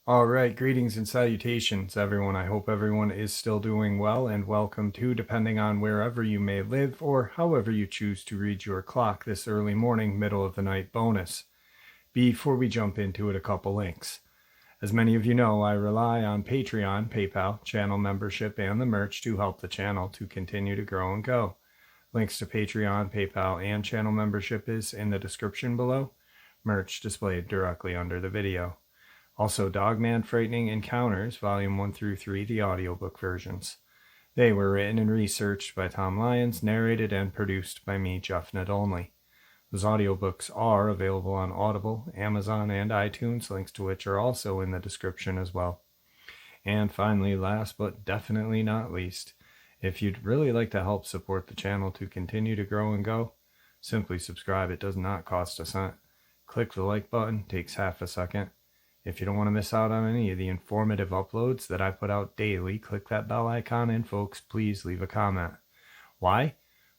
Alright, greetings and salutations everyone. I hope everyone is still doing well, and welcome to, depending on wherever you may live or however you choose to read your clock, this early morning, middle of the night bonus. Before we jump into it, a couple links. As many of you know, I rely on Patreon, PayPal, channel membership, and the merch to help the channel to continue to grow and go. Links to Patreon, PayPal, and channel membership is in the description below. Merch displayed directly under the video. Also, Dogman Frightening Encounters, Volume 1 through 3, the audiobook versions. They were written and researched by Tom Lyons, narrated and produced by me, Jeff Nadolny. Those audiobooks are available on Audible, Amazon, and iTunes, links to which are also in the description as well. And finally, last but definitely not least, if you'd really like to help support the channel to continue to grow and go, simply subscribe. It does not cost a cent. Click the like button, takes half a second. If you don't want to miss out on any of the informative uploads that I put out daily, click that bell icon, and folks, please leave a comment. Why?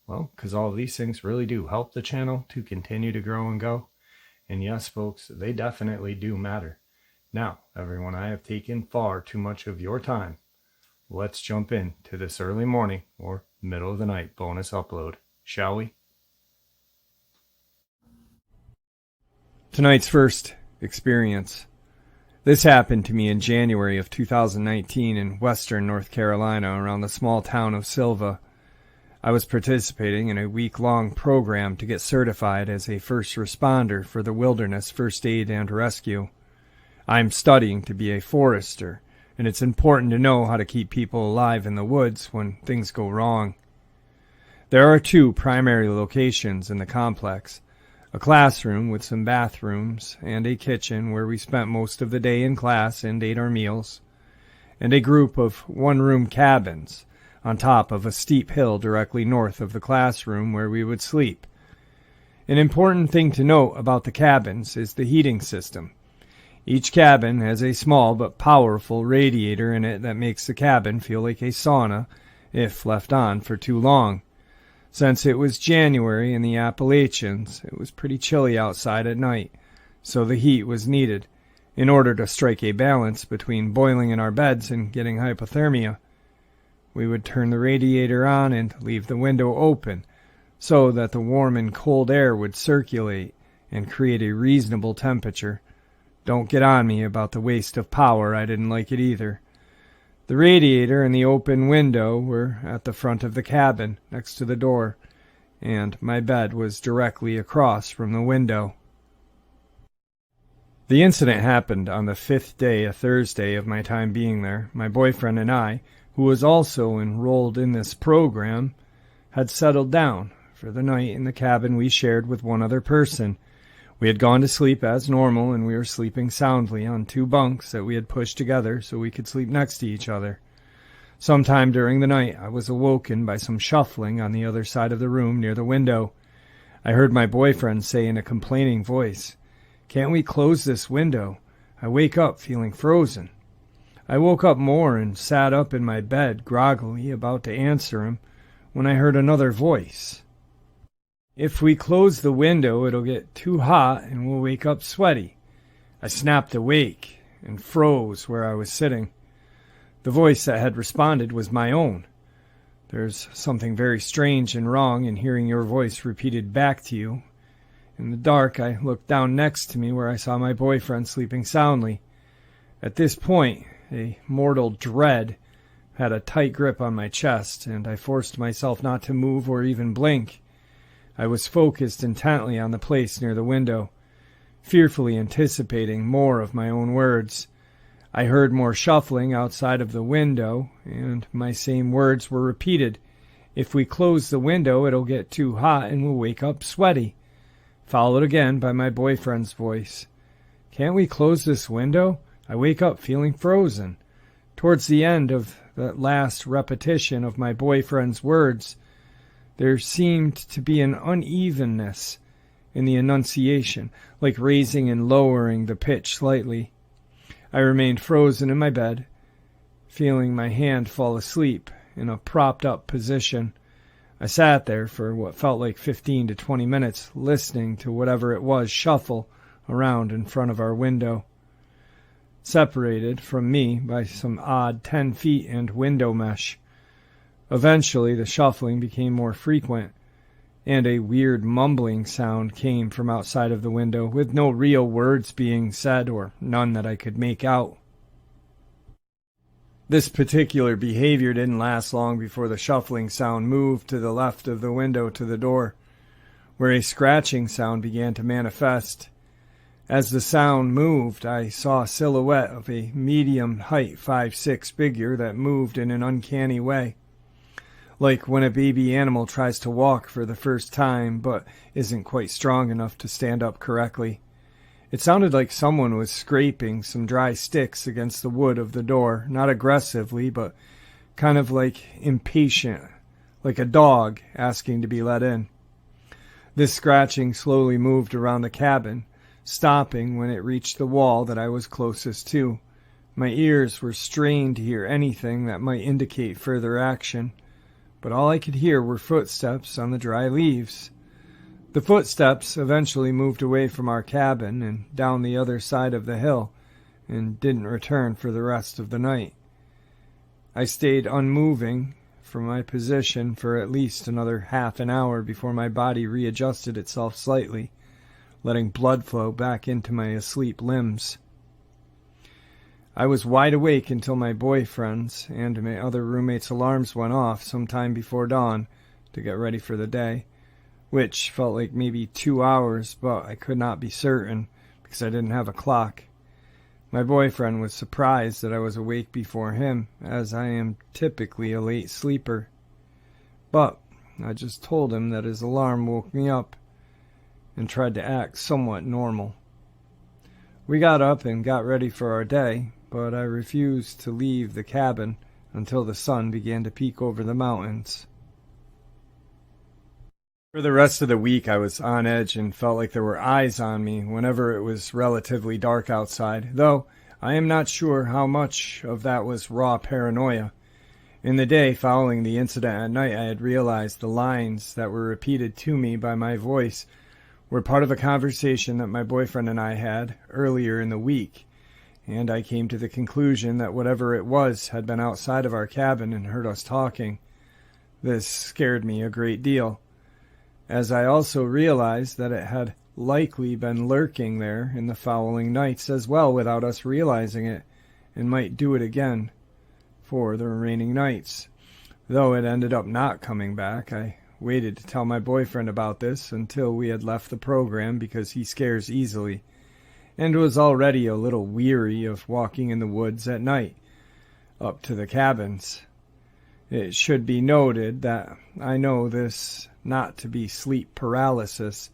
Well, because all of these things really do help the channel to continue to grow and go. And yes, folks, they definitely do matter. Now, everyone, I have taken far too much of your time. Let's jump into this early morning or middle of the night bonus upload, shall we? Tonight's first experience. This happened to me in January of 2019 in western North Carolina around the small town of Silva. I was participating in a week-long program to get certified as a first responder for the wilderness first aid and rescue. I'm studying to be a forester, and it's important to know how to keep people alive in the woods when things go wrong. There are two primary locations in the complex. A classroom with some bathrooms and a kitchen where we spent most of the day in class and ate our meals, and a group of one-room cabins on top of a steep hill directly north of the classroom where we would sleep. An important thing to note about the cabins is the heating system. Each cabin has a small but powerful radiator in it that makes the cabin feel like a sauna if left on for too long. Since it was January in the Appalachians, it was pretty chilly outside at night, so the heat was needed in order to strike a balance between boiling in our beds and getting hypothermia. We would turn the radiator on and leave the window open so that the warm and cold air would circulate and create a reasonable temperature. Don't get on me about the waste of power. I didn't like it either. The radiator and the open window were at the front of the cabin, next to the door, and my bed was directly across from the window. The incident happened on the 5th day, a Thursday, of my time being there. My boyfriend and I, who was also enrolled in this program, had settled down for the night in the cabin we shared with one other person. We had gone to sleep as normal, and we were sleeping soundly on two bunks that we had pushed together so we could sleep next to each other. Sometime during the night, I was awoken by some shuffling on the other side of the room near the window. I heard my boyfriend say in a complaining voice, "Can't we close this window? I wake up feeling frozen." I woke up more and sat up in my bed, groggily, about to answer him, when I heard another voice. "If we close the window, it'll get too hot and we'll wake up sweaty." I snapped awake and froze where I was sitting. The voice that had responded was my own. There's something very strange and wrong in hearing your voice repeated back to you. In the dark, I looked down next to me where I saw my boyfriend sleeping soundly. At this point, a mortal dread had a tight grip on my chest, and I forced myself not to move or even blink. I was focused intently on the place near the window, fearfully anticipating more of my own words. I heard more shuffling outside of the window, and my same words were repeated. "If we close the window, it'll get too hot and we'll wake up sweaty," followed again by my boyfriend's voice. "Can't we close this window? I wake up feeling frozen." Towards the end of that last repetition of my boyfriend's words, there seemed to be an unevenness in the enunciation, like raising and lowering the pitch slightly. I remained frozen in my bed, feeling my hand fall asleep in a propped-up position. I sat there for what felt like 15 to 20 minutes, listening to whatever it was shuffle around in front of our window, separated from me by some odd 10 feet and window mesh. Eventually, the shuffling became more frequent, and a weird mumbling sound came from outside of the window, with no real words being said, or none that I could make out. This particular behavior didn't last long before the shuffling sound moved to the left of the window to the door, where a scratching sound began to manifest. As the sound moved, I saw a silhouette of a medium-height 5'6" figure that moved in an uncanny way, like when a baby animal tries to walk for the first time but isn't quite strong enough to stand up correctly. It sounded like someone was scraping some dry sticks against the wood of the door, not aggressively, but kind of like impatient, like a dog asking to be let in. This scratching slowly moved around the cabin, stopping when it reached the wall that I was closest to. My ears were strained to hear anything that might indicate further action, but all I could hear were footsteps on the dry leaves. The footsteps eventually moved away from our cabin and down the other side of the hill, and didn't return for the rest of the night. I stayed unmoving from my position for at least another half an hour before my body readjusted itself slightly, letting blood flow back into my asleep limbs. I was wide awake until my boyfriend's and my other roommate's alarms went off sometime before dawn to get ready for the day, which felt like maybe 2 hours, but I could not be certain because I didn't have a clock. My boyfriend was surprised that I was awake before him, as I am typically a late sleeper. But I just told him that his alarm woke me up and tried to act somewhat normal. We got up and got ready for our day, but I refused to leave the cabin until the sun began to peek over the mountains. For the rest of the week, I was on edge and felt like there were eyes on me whenever it was relatively dark outside, though I am not sure how much of that was raw paranoia. In the day following the incident at night, I had realized the lines that were repeated to me by my voice were part of a conversation that my boyfriend and I had earlier in the week, and I came to the conclusion that whatever it was had been outside of our cabin and heard us talking. This scared me a great deal, as I also realized that it had likely been lurking there in the following nights as well without us realizing it, and might do it again for the remaining nights. Though it ended up not coming back, I waited to tell my boyfriend about this until we had left the program because he scares easily, and was already a little weary of walking in the woods at night up to the cabins. It should be noted that I know this not to be sleep paralysis,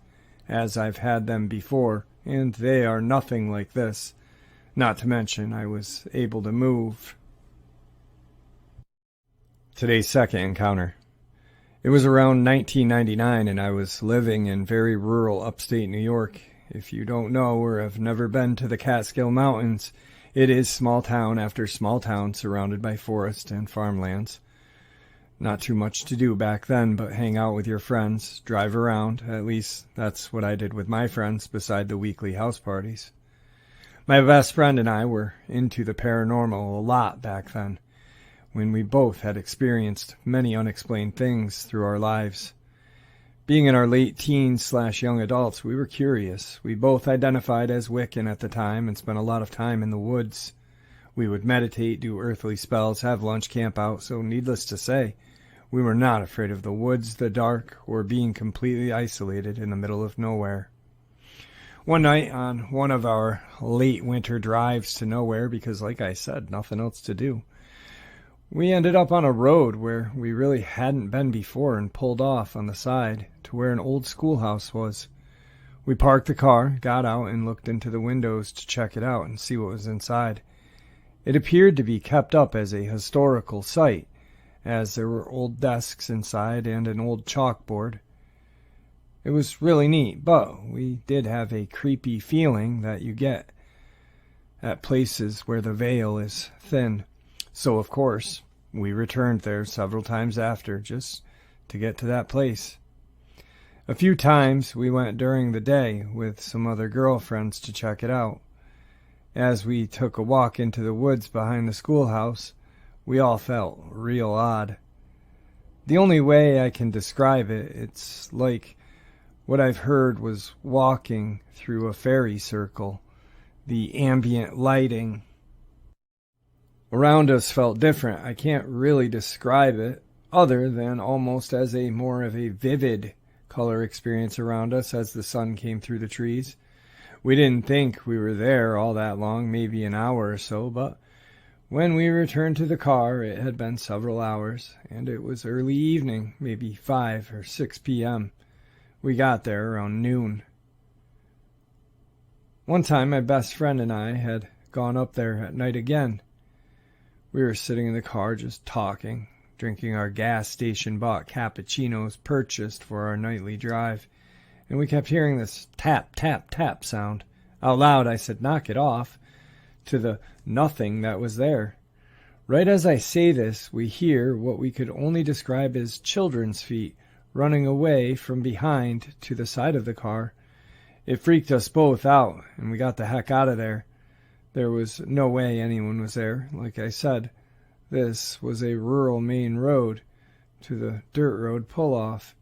as I've had them before, and they are nothing like this. Not to mention I was able to move. Today's second encounter. It was around 1999, and I was living in very rural upstate New York. If you don't know or have never been to the Catskill Mountains, it is small town after small town surrounded by forest and farmlands. Not too much to do back then but hang out with your friends, drive around. At least that's what I did with my friends beside the weekly house parties. My best friend and I were into the paranormal a lot back then, when we both had experienced many unexplained things through our lives. Being in our late teens/young adults, we were curious. We both identified as Wiccan at the time and spent a lot of time in the woods. We would meditate, do earthly spells, have lunch, camp out, so needless to say, we were not afraid of the woods, the dark, or being completely isolated in the middle of nowhere. One night on one of our late winter drives to nowhere, because like I said, nothing else to do, we ended up on a road where we really hadn't been before and pulled off on the side to where an old schoolhouse was. We parked the car, got out, and looked into the windows to check it out and see what was inside. It appeared to be kept up as a historical site, as there were old desks inside and an old chalkboard. It was really neat, but we did have a creepy feeling that you get at places where the veil is thin. So, of course, we returned there several times after, just to get to that place. A few times we went during the day with some other girlfriends to check it out. As we took a walk into the woods behind the schoolhouse, we all felt real odd. The only way I can describe it, it's like what I've heard was walking through a fairy circle. The ambient lighting around us felt different. I can't really describe it other than almost as a more of a vivid color experience around us as the sun came through the trees. We didn't think we were there all that long, maybe an hour or so, but when we returned to the car, it had been several hours, and it was early evening, maybe 5 or 6 p.m. We got there around noon. One time, my best friend and I had gone up there at night again. We were sitting in the car just talking, drinking our gas station-bought cappuccinos purchased for our nightly drive, and we kept hearing this tap, tap, tap sound. Out loud, I said, "Knock it off," to the nothing that was there. Right as I say this, we hear what we could only describe as children's feet running away from behind to the side of the car. It freaked us both out, and we got the heck out of there. There was no way anyone was there. Like I said, this was a rural main road to the dirt road pull-off.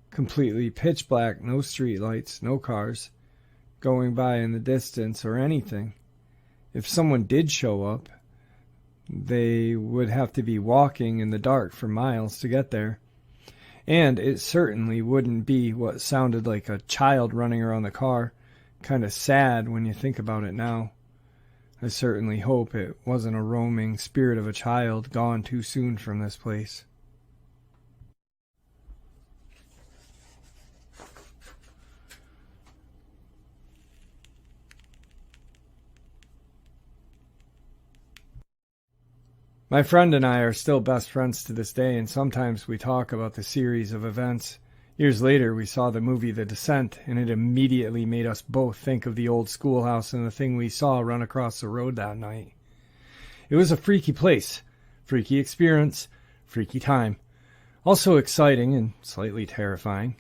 Completely pitch black, no street lights, no cars going by in the distance or anything. If someone did show up, they would have to be walking in the dark for miles to get there. And it certainly wouldn't be what sounded like a child running around the car. Kind of sad when you think about it now. I certainly hope it wasn't a roaming spirit of a child gone too soon from this place. My friend and I are still best friends to this day, and sometimes we talk about the series of events. Years later, we saw the movie The Descent, and it immediately made us both think of the old schoolhouse and the thing we saw run across the road that night. It was a freaky place, freaky experience, freaky time. Also exciting and slightly terrifying.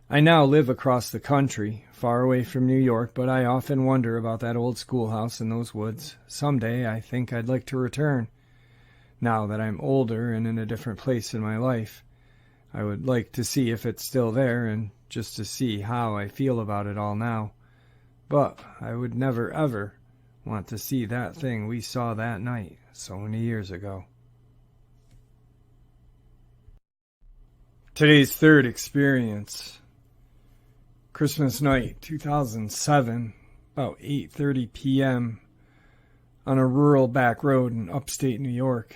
I now live across the country, far away from New York, but I often wonder about that old schoolhouse in those woods. Someday I think I'd like to return. Now that I'm older and in a different place in my life, I would like to see if it's still there and just to see how I feel about it all now. But I would never ever want to see that thing we saw that night so many years ago. Today's third experience. Christmas night, 2007, about 8:30 p.m. on a rural back road in upstate New York.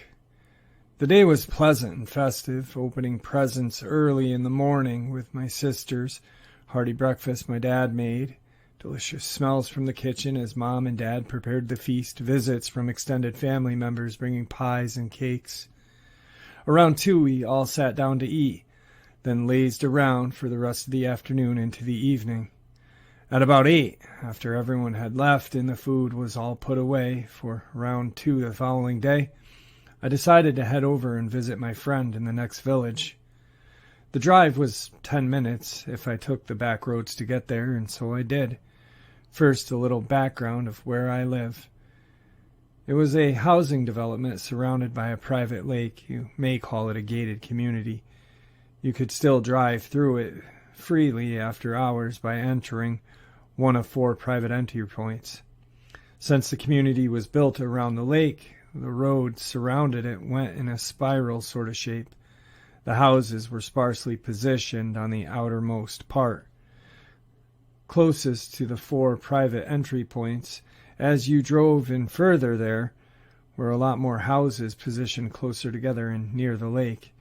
The day was pleasant and festive, opening presents early in the morning with my sisters, hearty breakfast my dad made, delicious smells from the kitchen as Mom and Dad prepared the feast, visits from extended family members bringing pies and cakes. Around 2, we all sat down to eat, then lazed around for the rest of the afternoon into the evening. At about 8, after everyone had left and the food was all put away for round 2 the following day, I decided to head over and visit my friend in the next village. The drive was 10 minutes if I took the back roads to get there, and so I did. First, a little background of where I live. It was a housing development surrounded by a private lake. You may call it a gated community. You could still drive through it freely after hours by entering one of 4 private entry points. Since the community was built around the lake, the road surrounded it went in a spiral sort of shape. The houses were sparsely positioned on the outermost part. Closest to the 4 private entry points, as you drove in further there, were a lot more houses positioned closer together and near the lake.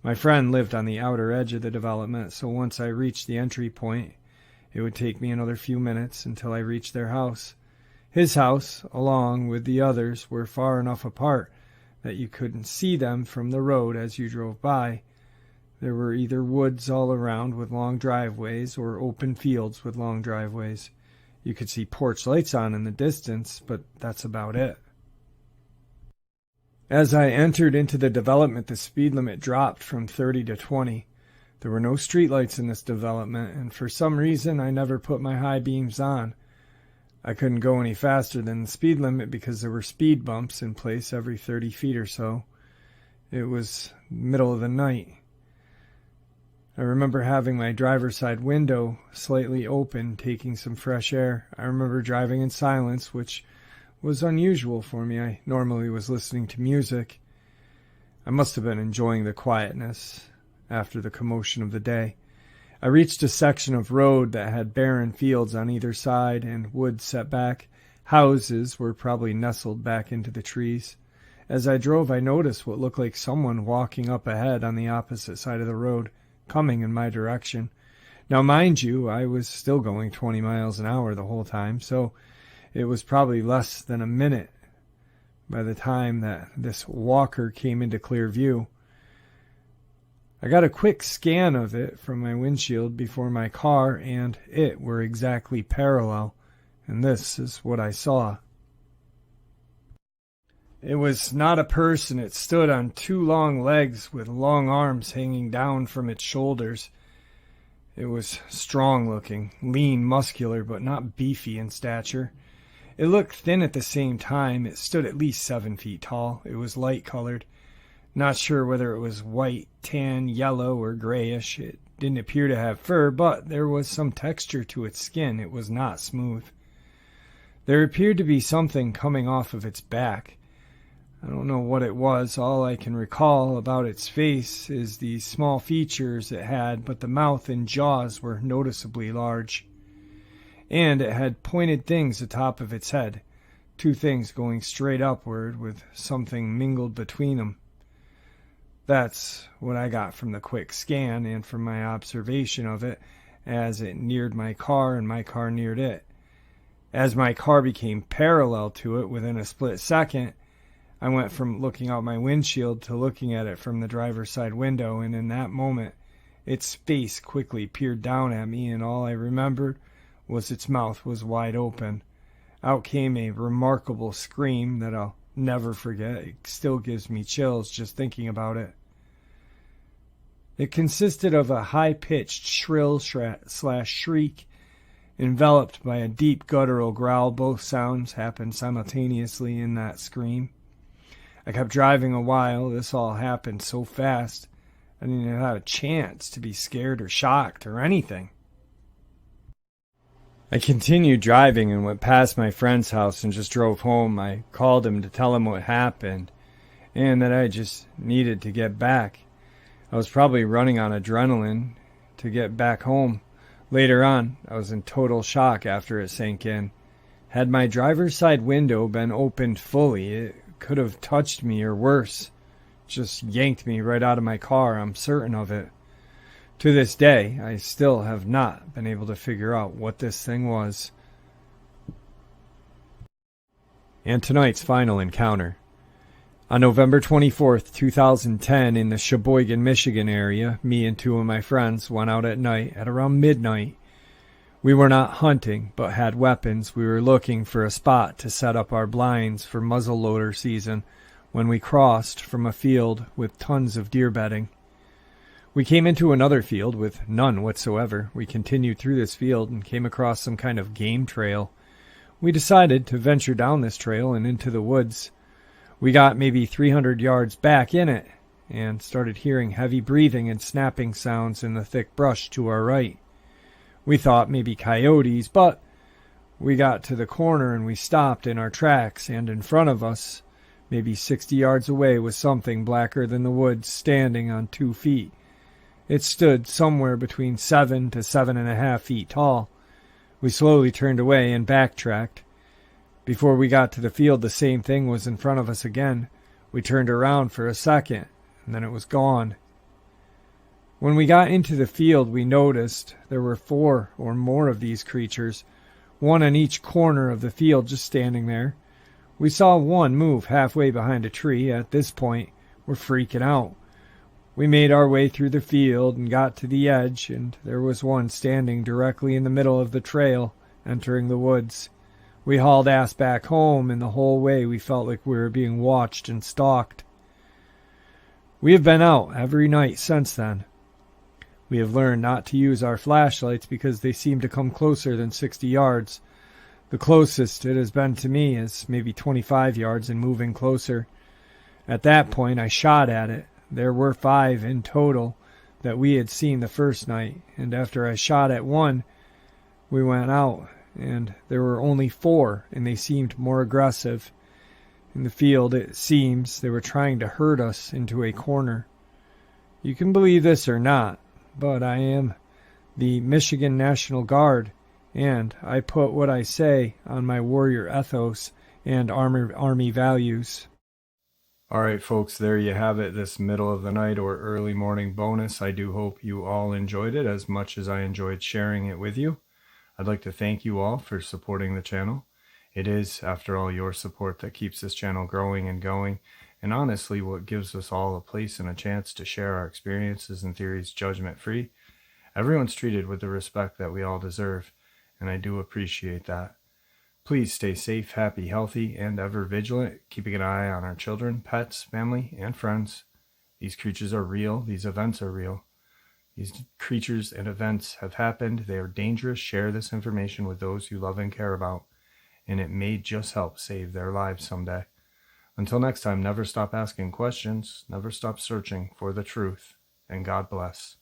My friend lived on the outer edge of the development, so once I reached the entry point, it would take me another few minutes until I reached their house. His house, along with the others, were far enough apart that you couldn't see them from the road as you drove by. There were either woods all around with long driveways or open fields with long driveways. You could see porch lights on in the distance, but that's about it. As I entered into the development, the speed limit dropped from 30 to 20. There were no streetlights in this development, and for some reason I never put my high beams on. I couldn't go any faster than the speed limit because there were speed bumps in place every 30 feet or so. It was middle of the night. I remember having my driver's side window slightly open, taking some fresh air. I remember driving in silence, which was unusual for me. I normally was listening to music. I must have been enjoying the quietness after the commotion of the day. I reached a section of road that had barren fields on either side and woods set back. Houses were probably nestled back into the trees. As I drove, I noticed what looked like someone walking up ahead on the opposite side of the road, coming in my direction. Now, mind you, I was still going 20 miles an hour the whole time, so it was probably less than a minute by the time that this walker came into clear view. I got a quick scan of it from my windshield before my car and it were exactly parallel, and this is what I saw. It was not a person. It stood on two long legs with long arms hanging down from its shoulders. It was strong-looking, lean, muscular, but not beefy in stature. It looked thin at the same time. It stood at least 7 feet tall. It was light-colored. Not sure whether it was white, tan, yellow, or grayish. It didn't appear to have fur, but there was some texture to its skin. It was not smooth. There appeared to be something coming off of its back. I don't know what it was. All I can recall about its face is the small features it had, but the mouth and jaws were noticeably large. And it had pointed things atop of its head, two things going straight upward with something mingled between them. That's what I got from the quick scan and from my observation of it as it neared my car and my car neared it. As my car became parallel to it within a split second, I went from looking out my windshield to looking at it from the driver's side window, and in that moment, its face quickly peered down at me, and all I remembered was its mouth was wide open. Out came a remarkable scream that I'll never forget. It still gives me chills just thinking about it. It consisted of a high-pitched shrill/shriek, enveloped by a deep guttural growl. Both sounds happened simultaneously in that scream. I kept driving a while. This all happened so fast, I didn't even have a chance to be scared or shocked or anything. I continued driving and went past my friend's house and just drove home. I called him to tell him what happened and that I just needed to get back. I was probably running on adrenaline to get back home. Later on, I was in total shock after it sank in. Had my driver's side window been opened fully, it could have touched me, or worse, just yanked me right out of my car. I'm certain of it. To this day, I still have not been able to figure out what this thing was. And tonight's final encounter. On November 24th, 2010, in the Sheboygan, Michigan area, me and two of my friends went out at night at around midnight. We were not hunting, but had weapons. We were looking for a spot to set up our blinds for muzzleloader season when we crossed from a field with tons of deer bedding. We came into another field with none whatsoever. We continued through this field and came across some kind of game trail. We decided to venture down this trail and into the woods. We got maybe 300 yards back in it and started hearing heavy breathing and snapping sounds in the thick brush to our right. We thought maybe coyotes, but we got to the corner and we stopped in our tracks, and in front of us, maybe 60 yards away, was something blacker than the woods standing on 2 feet. It stood somewhere between 7 to 7.5 feet tall. We slowly turned away and backtracked. Before we got to the field, the same thing was in front of us again. We turned around for a second, and then it was gone. When we got into the field, we noticed there were 4 or more of these creatures, one on each corner of the field, just standing there. We saw one move halfway behind a tree. At this point, we're freaking out. We made our way through the field and got to the edge, and there was one standing directly in the middle of the trail, entering the woods. We hauled ass back home, and the whole way we felt like we were being watched and stalked. We have been out every night since then. We have learned not to use our flashlights because they seem to come closer than 60 yards. The closest it has been to me is maybe 25 yards and moving closer. At that point, I shot at it. There were 5 in total that we had seen the first night, and after I shot at one, we went out, and there were only 4, and they seemed more aggressive. In the field, it seems they were trying to herd us into a corner. You can believe this or not, but I am the Michigan National Guard, and I put what I say on my warrior ethos and Army values. All right, folks, there you have it, this middle of the night or early morning bonus. I do hope you all enjoyed it as much as I enjoyed sharing it with you. I'd like to thank you all for supporting the channel. It is, after all, your support that keeps this channel growing and going, and honestly what gives us all a place and a chance to share our experiences and theories judgment-free. Everyone's treated with the respect that we all deserve, and I do appreciate that. Please stay safe, happy, healthy, and ever vigilant, keeping an eye on our children, pets, family, and friends. These creatures are real. These events are real. These creatures and events have happened. They are dangerous. Share this information with those you love and care about, and it may just help save their lives someday. Until next time, never stop asking questions, never stop searching for the truth, and God bless.